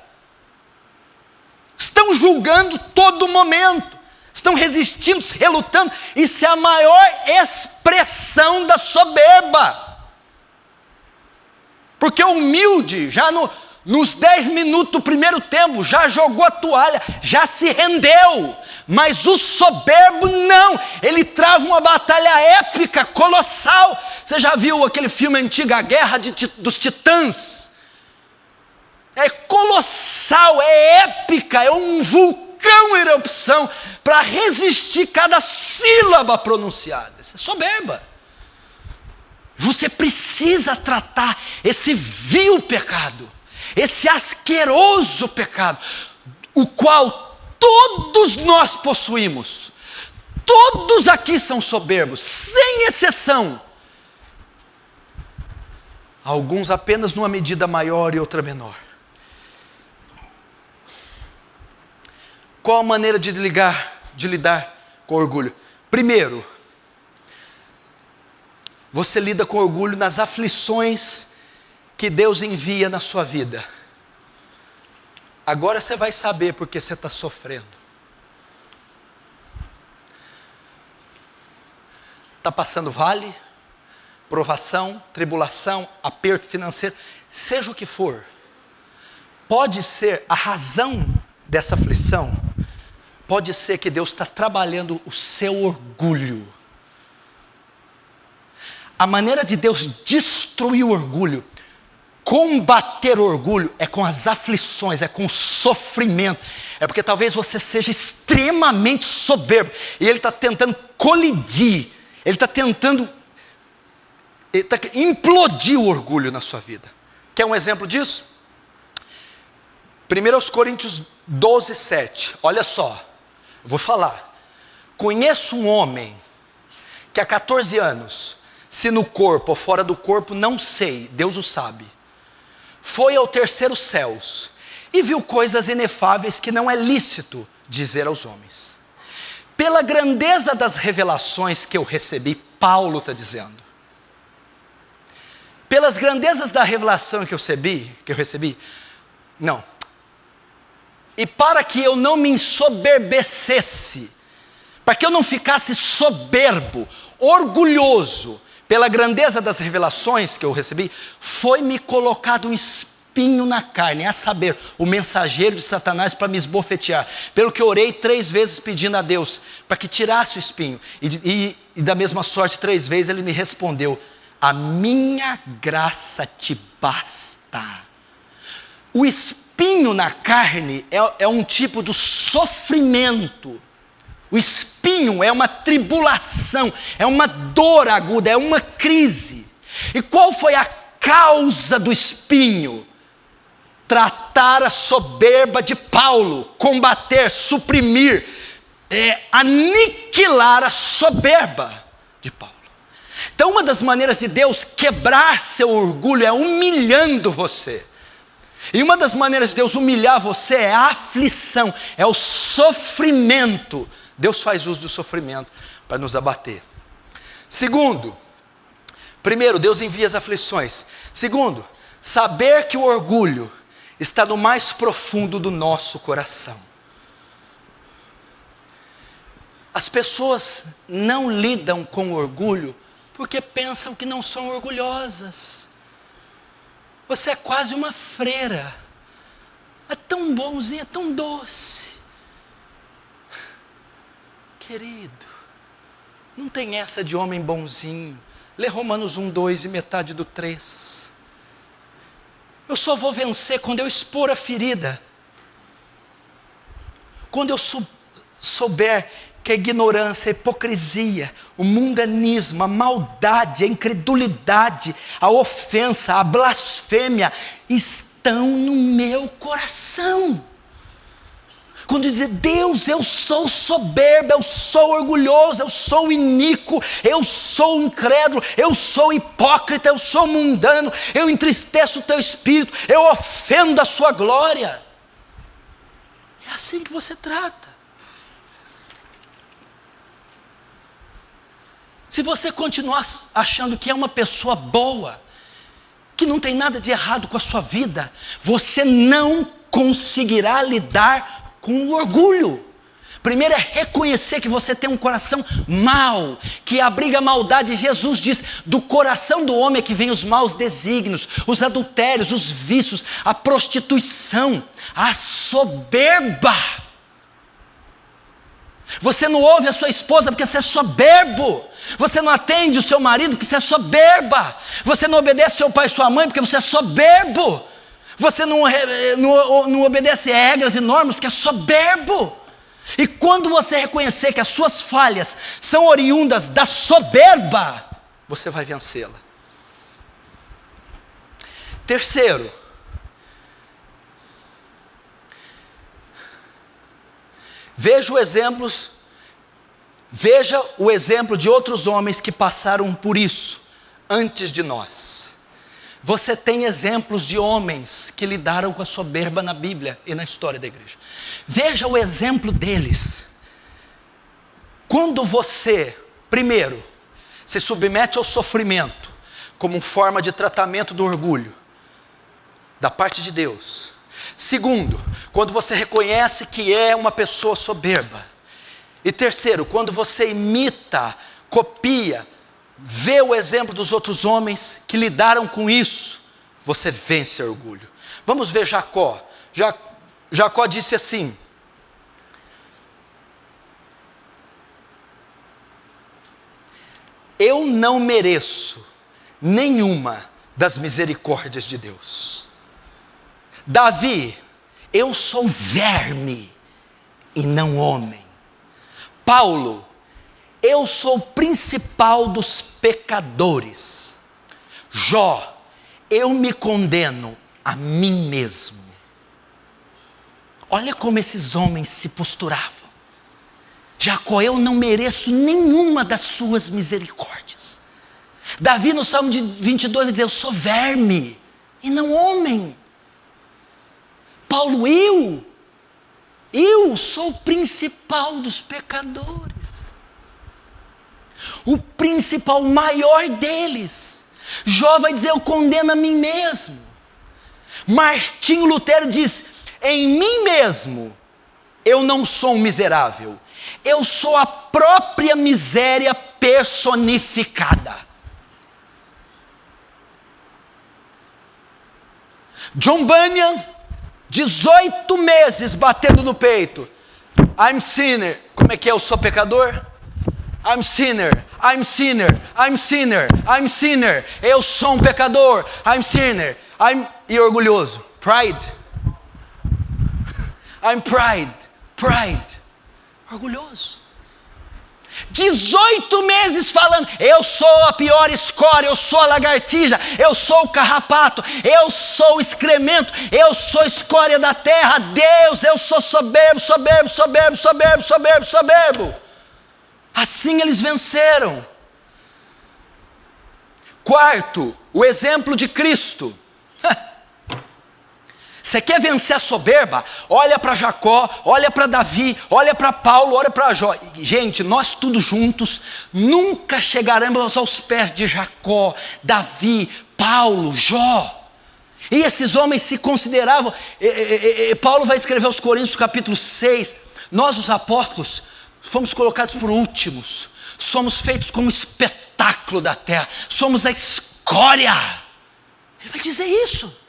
Estão julgando todo momento. Estão resistindo, relutando. Isso é a maior expressão da soberba. Porque o humilde, já nos 10 minutos do primeiro tempo, já jogou a toalha, já se rendeu. Mas o soberbo não. Ele trava uma batalha épica, colossal. Você já viu aquele filme antigo, A Guerra dos Titãs? É colossal, é épica, é um vulcão em erupção para resistir cada sílaba pronunciada. Isso é soberba. Você precisa tratar esse vil pecado, esse asqueroso pecado, o qual todos nós possuímos. Todos aqui são soberbos, sem exceção. Alguns apenas numa medida maior e outra menor. Qual a maneira de lidar com orgulho? Primeiro, você lida com orgulho nas aflições que Deus envia na sua vida. Agora você vai saber porque você está sofrendo. Está passando vale, provação, tribulação, aperto financeiro, seja o que for. Pode ser a razão dessa aflição. Pode ser que Deus está trabalhando o seu orgulho. A maneira de Deus destruir o orgulho, combater o orgulho, é com as aflições, é com o sofrimento. É porque talvez você seja extremamente soberbo, e Ele está tentando colidir, Ele está tentando Implodir o orgulho na sua vida. Quer um exemplo disso? 1 Coríntios 12, 7. Olha só, eu vou falar. Conheço um homem que há 14 anos, se no corpo ou fora do corpo, não sei, Deus o sabe, foi ao terceiro céus e viu coisas inefáveis que não é lícito dizer aos homens. Pela grandeza das revelações que eu recebi, Paulo está dizendo, pelas grandezas da revelação que eu recebi, não, e para que eu não me ensoberbecesse, para que eu não ficasse soberbo, orgulhoso, pela grandeza das revelações que eu recebi, foi-me colocado um espinho na carne, a saber, o mensageiro de Satanás para me esbofetear, pelo que orei 3 vezes pedindo a Deus, para que tirasse o espinho, e da mesma sorte 3 vezes ele me respondeu, a minha graça te basta. O espinho na carne é um tipo de sofrimento. O espinho é uma tribulação, é uma dor aguda, é uma crise. E qual foi a causa do espinho? Tratar a soberba de Paulo, combater, suprimir, aniquilar a soberba de Paulo. Então uma das maneiras de Deus quebrar seu orgulho é humilhando você. E uma das maneiras de Deus humilhar você é a aflição, é o sofrimento. Deus faz uso do sofrimento para nos abater. Segundo, primeiro, Deus envia as aflições. Segundo, saber que o orgulho está no mais profundo do nosso coração. As pessoas não lidam com orgulho porque pensam que não são orgulhosas. Você é quase uma freira. É tão bonzinha, é tão doce. Querido, não tem essa de homem bonzinho. Lê Romanos 1, 2 e metade do 3. Eu só vou vencer quando eu expor a ferida. Quando eu souber que a ignorância, a hipocrisia, o mundanismo, a maldade, a incredulidade, a ofensa, a blasfêmia estão no meu coração. Quando dizer, Deus, eu sou soberbo, eu sou orgulhoso, eu sou iníquo, eu sou incrédulo, eu sou hipócrita, eu sou mundano, eu entristeço o teu espírito, eu ofendo a sua glória. É assim que você trata. Se você continuar achando que é uma pessoa boa, que não tem nada de errado com a sua vida, você não conseguirá lidar com o orgulho. Primeiro é reconhecer que você tem um coração mau, que abriga maldade. Jesus diz, do coração do homem é que vem os maus desígnios, os adultérios, os vícios, a prostituição, a soberba. Você não ouve a sua esposa porque você é soberbo. Você não atende o seu marido porque você é soberba. Você não obedece seu pai e sua mãe porque você é soberbo. Você não obedece regras e normas porque é soberbo. E quando você reconhecer que as suas falhas são oriundas da soberba, você vai vencê-la. Terceiro, veja o exemplo de outros homens que passaram por isso antes de nós. Você tem exemplos de homens que lidaram com a soberba na Bíblia e na história da igreja. Veja o exemplo deles. Quando você, primeiro, se submete ao sofrimento como forma de tratamento do orgulho da parte de Deus. Segundo, quando você reconhece que é uma pessoa soberba. E terceiro, quando você imita, copia, vê o exemplo dos outros homens que lidaram com isso, você vence o orgulho. Vamos ver Jacó. Jacó disse assim: eu não mereço nenhuma das misericórdias de Deus. Davi, eu sou verme e não homem. Paulo, eu sou o principal dos pecadores. Jó, eu me condeno a mim mesmo. Olha como esses homens se posturavam. Jacó, eu não mereço nenhuma das suas misericórdias. Davi no Salmo 22 vai dizer, eu sou verme e não homem. Paulo, eu sou o principal dos pecadores. O principal, o maior deles. Jó vai dizer, eu condeno a mim mesmo. Martinho Lutero diz, em mim mesmo, eu não sou um miserável. Eu sou a própria miséria personificada. John Bunyan, 18 meses batendo no peito. I'm sinner. Como é que é? Eu sou pecador? I'm sinner, I'm sinner, I'm sinner, I'm sinner. Eu sou um pecador. I'm sinner. E orgulhoso. Pride. I'm pride. Orgulhoso. 18 meses falando, eu sou a pior escória, eu sou a lagartija, eu sou o carrapato, eu sou o excremento, eu sou a escória da terra, Deus, eu sou soberbo. Assim eles venceram. Quarto, o exemplo de Cristo. Você quer vencer a soberba? Olha para Jacó, olha para Davi, olha para Paulo, olha para Jó. Gente, nós todos juntos nunca chegaremos aos pés de Jacó, Davi, Paulo, Jó. E esses homens se consideravam, Paulo vai escrever aos Coríntios capítulo 6, nós os apóstolos fomos colocados por últimos, somos feitos como espetáculo da terra, somos a escória. Ele vai dizer isso.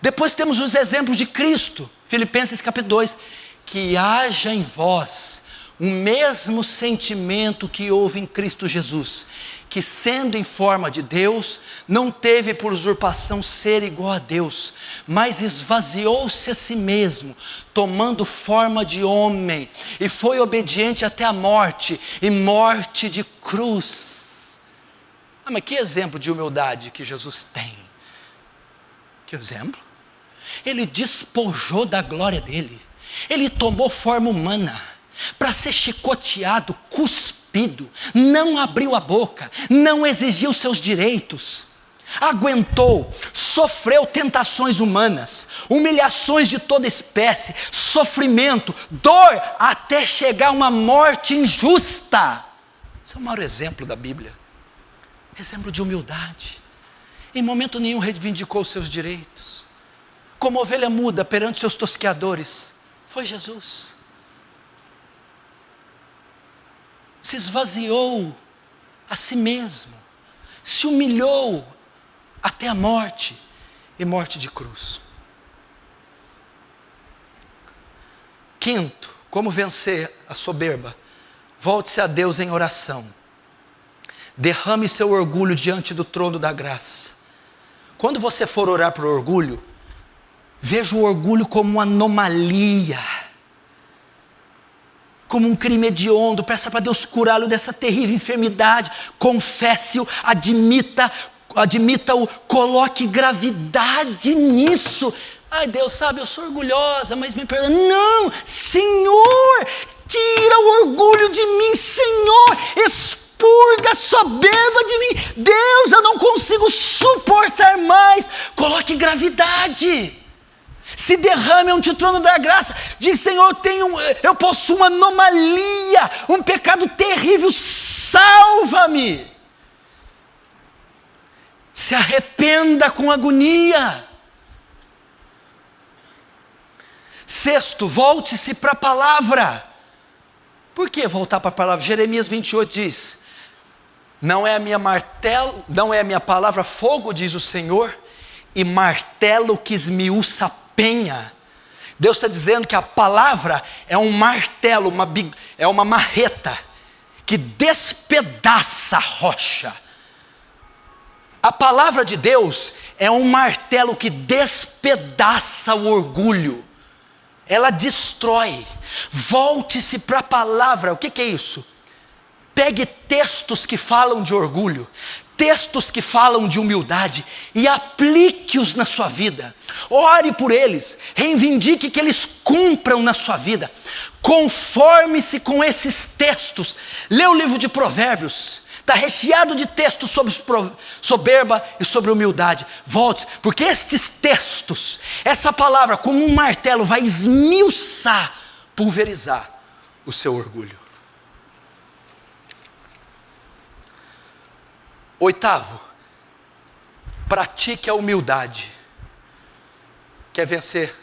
Depois temos os exemplos de Cristo, Filipenses capítulo 2, que haja em vós o mesmo sentimento que houve em Cristo Jesus, que sendo em forma de Deus, não teve por usurpação ser igual a Deus, mas esvaziou-se a si mesmo, tomando forma de homem, e foi obediente até a morte, e morte de cruz. Mas que exemplo de humildade que Jesus tem? Que exemplo? Ele despojou da glória dele, ele tomou forma humana, para ser chicoteado, cuspido, não abriu a boca, não exigiu seus direitos, aguentou, sofreu tentações humanas, humilhações de toda espécie, sofrimento, dor, até chegar a uma morte injusta. Esse é o maior exemplo da Bíblia, exemplo de humildade. Em momento nenhum reivindicou seus direitos, como ovelha muda perante seus tosqueadores, foi Jesus. Se esvaziou a si mesmo, se humilhou até a morte, e morte de cruz. Quinto, como vencer a soberba? Volte-se a Deus em oração, derrame seu orgulho diante do trono da graça. Quando você for orar por orgulho, veja o orgulho como uma anomalia, como um crime hediondo. Peça para Deus curá-lo dessa terrível enfermidade, confesse-o, admita-o, coloque gravidade nisso. Ai, Deus sabe, eu sou orgulhosa, mas me perdoa. Não, Senhor, tira o orgulho de mim, Senhor, expurga a soberba de mim. Deus, eu não consigo suportar mais. Coloque gravidade. Se derrame ante o trono da graça. Diz, Senhor, eu possuo uma anomalia, um pecado terrível, salva-me. Se arrependa com agonia. Sexto, volte-se para a palavra. Por que voltar para a palavra? Jeremias 28 diz, não é a minha palavra fogo, diz o Senhor, e martelo que esmiuça a penha. Deus está dizendo que a palavra é um martelo, é uma marreta, que despedaça a rocha. A palavra de Deus é um martelo que despedaça o orgulho, ela destrói. Volte-se para a palavra. O que é isso? Pegue textos que falam de orgulho, textos que falam de humildade e aplique-os na sua vida. Ore por eles, reivindique que eles cumpram na sua vida. Conforme-se com esses textos. Lê o livro de Provérbios, está recheado de textos sobre soberba e sobre humildade. Volte, porque estes textos, essa palavra como um martelo vai esmiuçar, pulverizar o seu orgulho. 8º, pratique a humildade. Quer vencer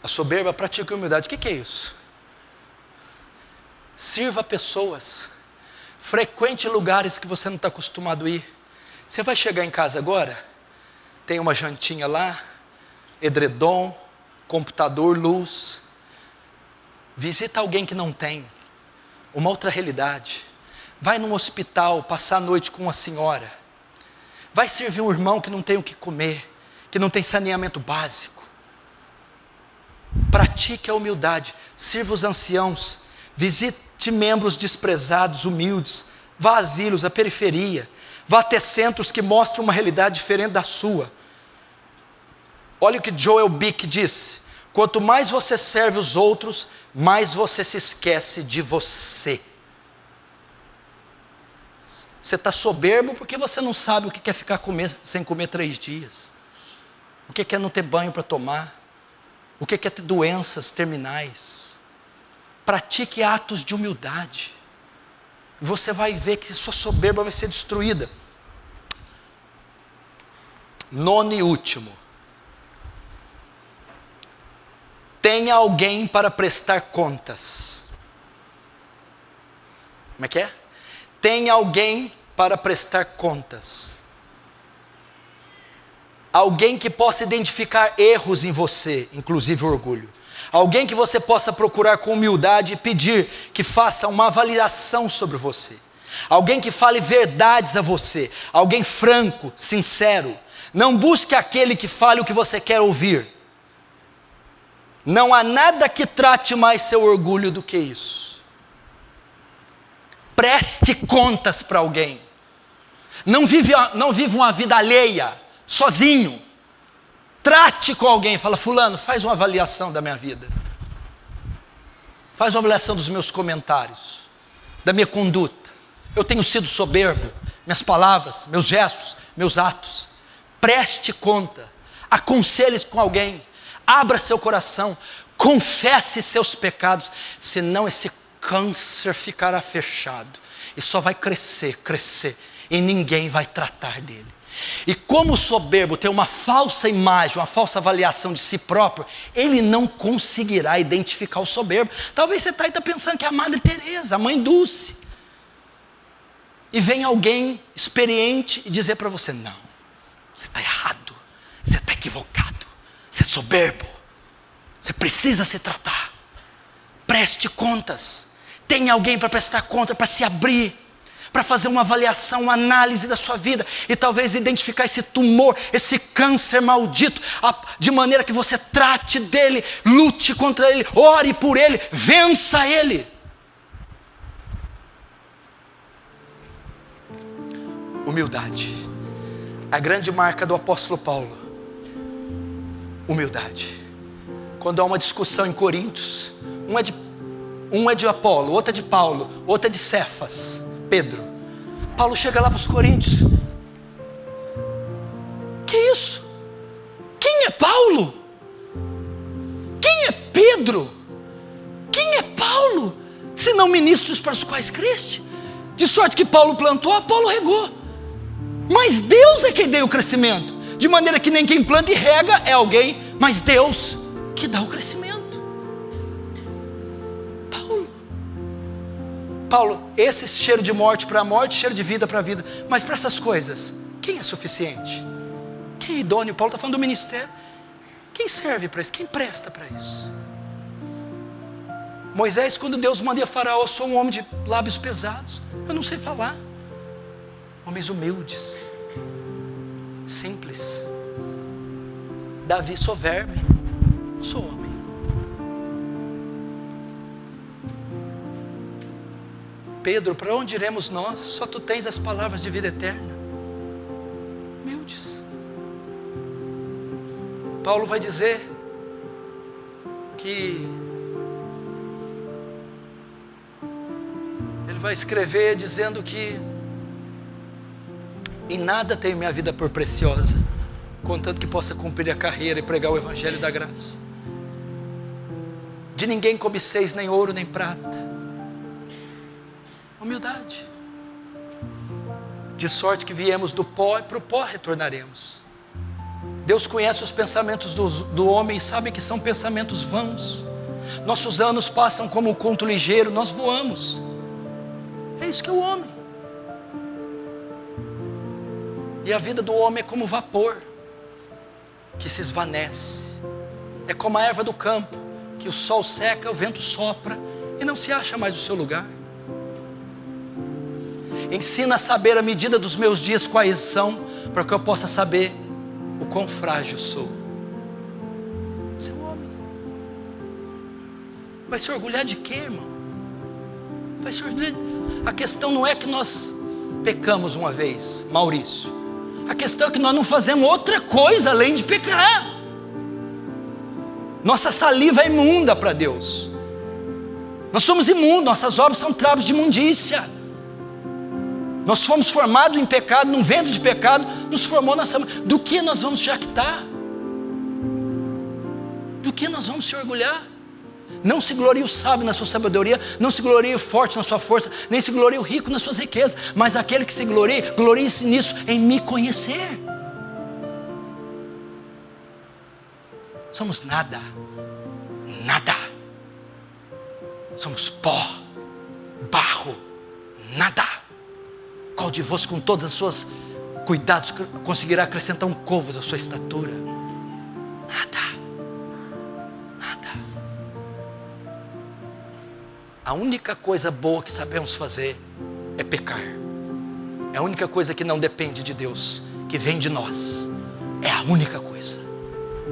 a soberba? Pratique a humildade. O que é isso? Sirva pessoas, frequente lugares que você não está acostumado a ir. Você vai chegar em casa agora, tem uma jantinha lá, edredom, computador, luz. Visita alguém que não tem, uma outra realidade. Vai num hospital, passar a noite com uma senhora. Vai servir um irmão que não tem o que comer, que não tem saneamento básico. Pratique a humildade, sirva os anciãos, visite membros desprezados, humildes, vá a asilos, à periferia, vá até centros que mostram uma realidade diferente da sua. Olha o que Joel Bick disse: quanto mais você serve os outros, mais você se esquece de você. Você está soberbo porque você não sabe o que é ficar sem comer 3 dias. O que é não ter banho para tomar. O que é ter doenças terminais. Pratique atos de humildade. Você vai ver que sua soberba vai ser destruída. 9º e último. Tenha alguém para prestar contas. Como é que é? Tenha alguém para prestar contas. Alguém que possa identificar erros em você, inclusive orgulho. Alguém que você possa procurar com humildade e pedir que faça uma avaliação sobre você. Alguém que fale verdades a você. Alguém franco, sincero. Não busque aquele que fale o que você quer ouvir. Não há nada que trate mais seu orgulho do que isso. Preste contas para alguém. Não viva uma vida alheia, sozinho. Trate com alguém. Fala: fulano, faz uma avaliação da minha vida. Faz uma avaliação dos meus comentários, da minha conduta. Eu tenho sido soberbo, minhas palavras, meus gestos, meus atos. Preste conta. Aconselhe-se com alguém. Abra seu coração. Confesse seus pecados. Senão esse câncer ficará fechado e só vai crescer, e ninguém vai tratar dele. E como o soberbo tem uma falsa imagem, uma falsa avaliação de si próprio, ele não conseguirá identificar o soberbo. Talvez você está pensando que é a Madre Teresa, a Mãe Dulce, e vem alguém experiente e dizer para você: não, você está errado, você está equivocado, você é soberbo, você precisa se tratar. Preste contas. Tem alguém para prestar conta, para se abrir, para fazer uma avaliação, uma análise da sua vida, e talvez identificar esse tumor, esse câncer maldito, de maneira que você trate dele, lute contra ele, ore por ele, vença ele. Humildade, a grande marca do apóstolo Paulo. Humildade. Quando há uma discussão em Coríntios, um é de Apolo, outro é de Paulo, outro é de Cefas, Pedro. Paulo chega lá para os coríntios. Que isso? Quem é Paulo? Quem é Pedro? Quem é Paulo? Se não ministros para os quais creste? De sorte que Paulo plantou, Apolo regou. Mas Deus é quem deu o crescimento. De maneira que nem quem planta e rega é alguém, mas Deus que dá o crescimento. Paulo, esse cheiro de morte para a morte, cheiro de vida para a vida. Mas para essas coisas, quem é suficiente? Quem é idôneo? Paulo está falando do ministério. Quem serve para isso? Quem presta para isso? Moisés, quando Deus manda a Faraó: eu sou um homem de lábios pesados, eu não sei falar. Homens humildes, simples. Davi: sou verme, não sou homem. Pedro: para onde iremos nós? Só tu tens as palavras de vida eterna. Humildes. Paulo vai dizer que ele vai escrever dizendo que em nada tenho minha vida por preciosa, contanto que possa cumprir a carreira e pregar o evangelho da graça. De ninguém cobiceis nem ouro nem prata. Humildade. De sorte que viemos do pó e para o pó retornaremos. Deus conhece os pensamentos do homem e sabe que são pensamentos vãos. Nossos anos passam como um conto ligeiro, nós voamos. É isso que é o homem. E a vida do homem é como vapor que se esvanece. É como a erva do campo, que o sol seca, o vento sopra e não se acha mais o seu lugar. Ensina a saber a medida dos meus dias quais são, para que eu possa saber o quão frágil sou. Você é um homem. Vai se orgulhar de quê, irmão? Vai se orgulhar. A questão não é que nós pecamos uma vez, Maurício. A questão é que nós não fazemos outra coisa além de pecar. Nossa saliva é imunda para Deus. Nós somos imundos, nossas obras são trapos de imundícia. Nós fomos formados em pecado, num ventre de pecado, nos formou nossa... Do que nós vamos jactar? Do que nós vamos se orgulhar? Não se glorie o sábio na sua sabedoria, não se glorie o forte na sua força, nem se glorie o rico nas suas riquezas, mas aquele que se glorie-se nisso, em me conhecer. Somos nada, nada. Somos pó, barro, nada. Qual de vós, com todos os seus cuidados, conseguirá acrescentar um côvado à sua estatura? Nada. Nada. A única coisa boa que sabemos fazer é pecar. É a única coisa que não depende de Deus, que vem de nós. É a única coisa.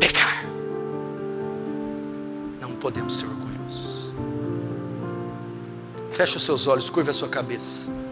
Pecar. Não podemos ser orgulhosos. Feche os seus olhos, curva a sua cabeça.